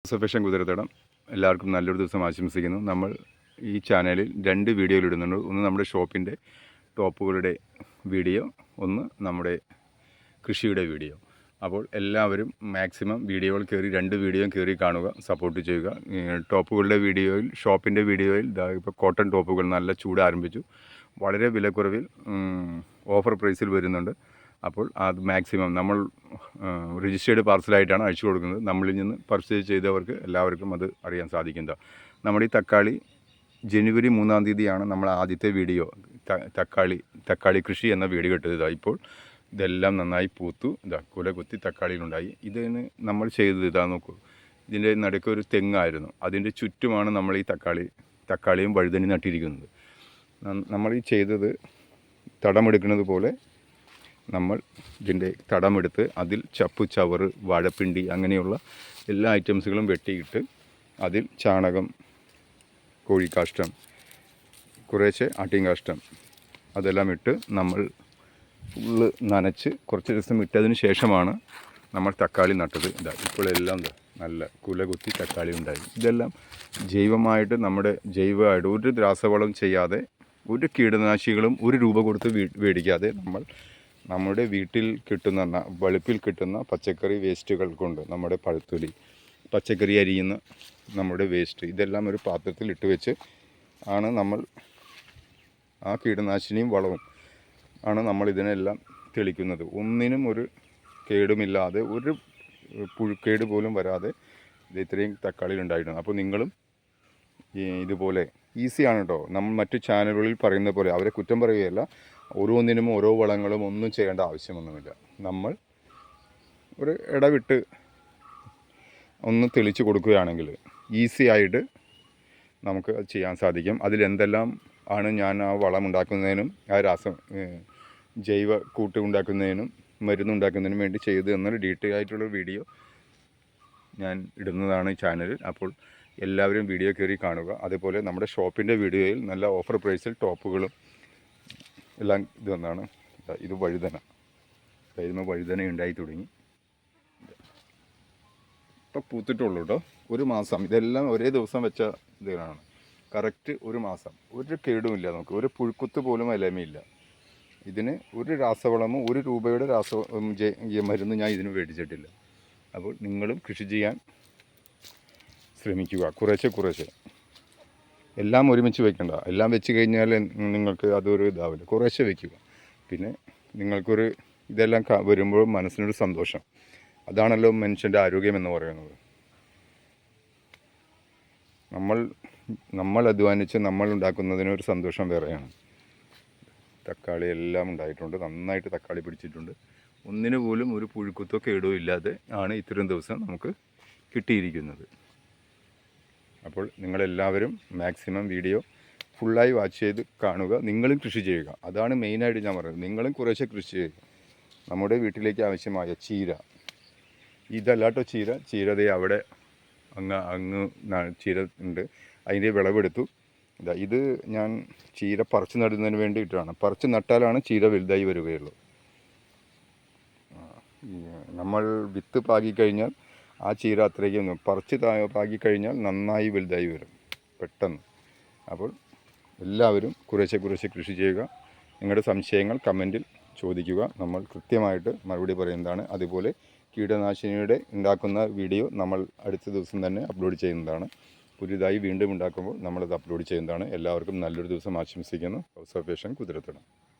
സഫേഷൻ കുതിരത്തടം എല്ലാവർക്കും നല്ലൊരു ദിവസം ആശംസിക്കുന്നു. നമ്മൾ ഈ ചാനലിൽ 2 വീഡിയോകൾ ഇടുന്നുണ്ട്. ഒന്ന് നമ്മുടെ ഷോപ്പിൻ്റെ ടോപ്പുകളുടെ വീഡിയോ, ഒന്ന് നമ്മുടെ കൃഷിയുടെ വീഡിയോ. അപ്പോൾ എല്ലാവരും മാക്സിമം വീഡിയോകൾ കയറി 2 വീഡിയോയും കയറി കാണുക, സപ്പോർട്ട് ചെയ്യുക. ടോപ്പുകളുടെ വീഡിയോയിൽ, ഷോപ്പിൻ്റെ വീഡിയോയിൽ ഇപ്പോൾ കോട്ടൺ ടോപ്പുകൾ നല്ല ചൂട് ആരംഭിച്ചു, വളരെ വിലക്കുറവിൽ ഓഫർ പ്രൈസിൽ വരുന്നുണ്ട്. അപ്പോൾ അത് മാക്സിമം നമ്മൾ രജിസ്റ്റേർഡ് പാർസലായിട്ടാണ് അയച്ചു കൊടുക്കുന്നത്. നമ്മളിൽ നിന്ന് പർച്ചേസ് ചെയ്തവർക്ക് എല്ലാവർക്കും അത് അറിയാൻ സാധിക്കുന്നത്. നമ്മുടെ ഈ തക്കാളി ജനുവരി 3-ാം തീയതിയാണ് നമ്മൾ ആദ്യത്തെ വീഡിയോ തക്കാളി കൃഷി എന്ന വീഡിയോ ഇട്ടത്. ഇപ്പോൾ ഇതെല്ലാം നന്നായി പൂത്തു, കുല കുത്തി തക്കാളിയിലുണ്ടായി. ഇതിന് നമ്മൾ ചെയ്തത് നോക്കൂ, ഇതിൻ്റെ നടുക്കൊരു തെങ്ങായിരുന്നു, അതിൻ്റെ ചുറ്റുമാണ് നമ്മൾ ഈ തക്കാളിയും വഴുതനി നട്ടിരിക്കുന്നത്. നമ്മൾ ഈ ചെയ്തത് തടമെടുക്കുന്നത് പോലെ നമ്മൾ ഇതിൻ്റെ തടമെടുത്ത് അതിൽ ചപ്പ്, ചവറ്, വാഴപ്പിണ്ടി അങ്ങനെയുള്ള എല്ലാ ഐറ്റംസുകളും വെട്ടിയിട്ട് അതിൽ ചാണകം, കോഴിക്കാഷ്ടം, കുറേശ്ശെ ആട്ടിൻകാഷ്ടം അതെല്ലാം ഇട്ട് നമ്മൾ ഫുള്ള് നനച്ച് കുറച്ച് ദിവസം ഇട്ടതിന് ശേഷമാണ് നമ്മൾ തക്കാളി നട്ടത്. ഇപ്പോഴെല്ലാം നല്ല കുല കുത്തി തക്കാളി ഉണ്ടായി. ഇതെല്ലാം ജൈവമായിട്ട്, നമ്മുടെ ജൈവമായിട്ട് ഒരു രാസവളം ചെയ്യാതെ, ഒരു കീടനാശികളും 1 രൂപ കൊടുത്ത് മേടിക്കാതെ നമ്മൾ നമ്മുടെ വീട്ടിൽ കിട്ടുന്ന, വെളുപ്പിൽ കിട്ടുന്ന പച്ചക്കറി വേസ്റ്റുകൾ കൊണ്ട്, നമ്മുടെ പഴുത്തൊലി, പച്ചക്കറി അരിയുന്ന നമ്മുടെ വേസ്റ്റ്, ഇതെല്ലാം ഒരു പാത്രത്തിൽ ഇട്ട് വെച്ച് ആണ് നമ്മൾ ആ കീടനാശിനിയും വളവും ആണ് നമ്മൾ ഇതിനെല്ലാം തെളിക്കുന്നത്. ഒന്നിനും ഒരു കേടുമില്ലാതെ, ഒരു പുഴുക്കേട് പോലും വരാതെ ഇത് ഇത്രയും തക്കാളിയിൽ ഉണ്ടായിട്ടുണ്ട്. അപ്പോൾ നിങ്ങളും ഇതുപോലെ ഈസിയാണ് കേട്ടോ. നമ്മൾ മറ്റു ചാനലുകളിൽ പറയുന്ന പോലെ അവരെ കുറ്റം പറയുകയല്ല, ഓരോന്നിനും ഓരോ വളങ്ങളും ഒന്നും ചെയ്യേണ്ട ആവശ്യമൊന്നുമില്ല. നമ്മൾ ഒരു ഇടവിട്ട് ഒന്ന് തെളിച്ച് കൊടുക്കുകയാണെങ്കിൽ ഈസി ആയിട്ട് നമുക്ക് ചെയ്യാൻ സാധിക്കും. അതിലെന്തെല്ലാം ആണ് ഞാൻ ആ വളം ഉണ്ടാക്കുന്നതിനും ആ ജൈവ കൂട്ട് ഉണ്ടാക്കുന്നതിനും മരുന്നുണ്ടാക്കുന്നതിനും വേണ്ടി ചെയ്ത് എന്നൊരു ഡീറ്റെയിൽ ആയിട്ടുള്ള വീഡിയോ ഞാൻ ഇടുന്നതാണ് ഈ ചാനലിൽ. അപ്പോൾ എല്ലാവരും വീഡിയോ കയറി കാണുക. അതേപോലെ നമ്മുടെ ഷോപ്പിൻ്റെ വീഡിയോയിൽ നല്ല ഓഫർ പ്രൈസിൽ ടോപ്പുകളും എല്ലാം ഇത് വന്നാണ്. ഇത് വഴുതന, ഇതിന് വഴുതന ഉണ്ടായി തുടങ്ങി, ഇപ്പോൾ പൂത്തിട്ടുള്ളൂ കേട്ടോ. 1 മാസം, ഇതെല്ലാം ഒരേ ദിവസം വെച്ച ഇതിലാണ്. കറക്റ്റ് 1 മാസം, ഒരു കേടുമില്ല, നമുക്ക് ഒരു പുഴുക്കുത്ത് പോലും അലമയില്ല. ഇതിന് ഒരു രാസവളമോ 1 രൂപയുടെ മരുന്ന് ഞാൻ ഇതിന് മേടിച്ചിട്ടില്ല. അപ്പോൾ നിങ്ങളും കൃഷി ചെയ്യാൻ ശ്രമിക്കുക, കുറേശ്ശെ. എല്ലാം ഒരുമിച്ച് വെക്കണ്ട, എല്ലാം വെച്ച് കഴിഞ്ഞാൽ നിങ്ങൾക്ക് അതൊരു ഇതാവില്ല. കുറേശ്ശെ വെക്കുക. പിന്നെ നിങ്ങൾക്കൊരു ഇതെല്ലാം വരുമ്പോൾ മനസ്സിനൊരു സന്തോഷം. അതാണല്ലോ മനുഷ്യൻ്റെ ആരോഗ്യം എന്ന് പറയുന്നത്. നമ്മൾ അധ്വാനിച്ച് നമ്മൾ ഉണ്ടാക്കുന്നതിനൊരു സന്തോഷം വേറെയാണ്. തക്കാളി എല്ലാം ഉണ്ടായിട്ടുണ്ട്, നന്നായിട്ട് തക്കാളി പിടിച്ചിട്ടുണ്ട്. ഒന്നിനു പോലും ഒരു പുഴുക്കുത്തോ കേടോ ഇല്ലാതെ ആണ് ഇത്രയും ദിവസം നമുക്ക് കിട്ടിയിരിക്കുന്നത്. അപ്പോൾ നിങ്ങളെല്ലാവരും മാക്സിമം വീഡിയോ ഫുള്ളായി വാച്ച് ചെയ്ത് കാണുക. നിങ്ങളും കൃഷി ചെയ്യുക, അതാണ് മെയിനായിട്ട് ഞാൻ പറയുന്നത്. നിങ്ങളും കുറേശ്ശെ കൃഷി ചെയ്യുക. നമ്മുടെ വീട്ടിലേക്ക് ആവശ്യമായ ചീര, ഇതല്ലാട്ടോ ചീരതേ അവിടെ അങ്ങ് ചീര ഉണ്ട്, അതിൻ്റെ വിളവെടുത്തു. ഇത് ഞാൻ ചീര പറിച്ച് നടുന്നതിന് വേണ്ടിയിട്ടാണ്. പറിച്ച് നട്ടാലാണ് ചീര വലുതായി വരികയുള്ളൂ. നമ്മൾ വിത്ത് പാകിക്കഴിഞ്ഞാൽ ആ ചീര അത്രയ്ക്കും പറിച്ച് പാകിക്കഴിഞ്ഞാൽ നന്നായി വലുതായി വരും പെട്ടെന്ന്. അപ്പോൾ എല്ലാവരും കുറേശ്ശെ കൃഷി ചെയ്യുക. നിങ്ങളുടെ സംശയങ്ങൾ കമൻറ്റിൽ ചോദിക്കുക, നമ്മൾ കൃത്യമായിട്ട് മറുപടി പറയുന്നതാണ്. അതുപോലെ കീടനാശിനിയുടെ ഉണ്ടാക്കുന്ന വീഡിയോ നമ്മൾ അടുത്ത ദിവസം തന്നെ അപ്ലോഡ് ചെയ്യുന്നതാണ്. പുതിയതായി വീണ്ടും ഉണ്ടാക്കുമ്പോൾ നമ്മളത് അപ്ലോഡ് ചെയ്യുന്നതാണ്. എല്ലാവർക്കും നല്ലൊരു ദിവസം ആശംസിക്കുന്നു. House of fashion കുതിരത്തടം.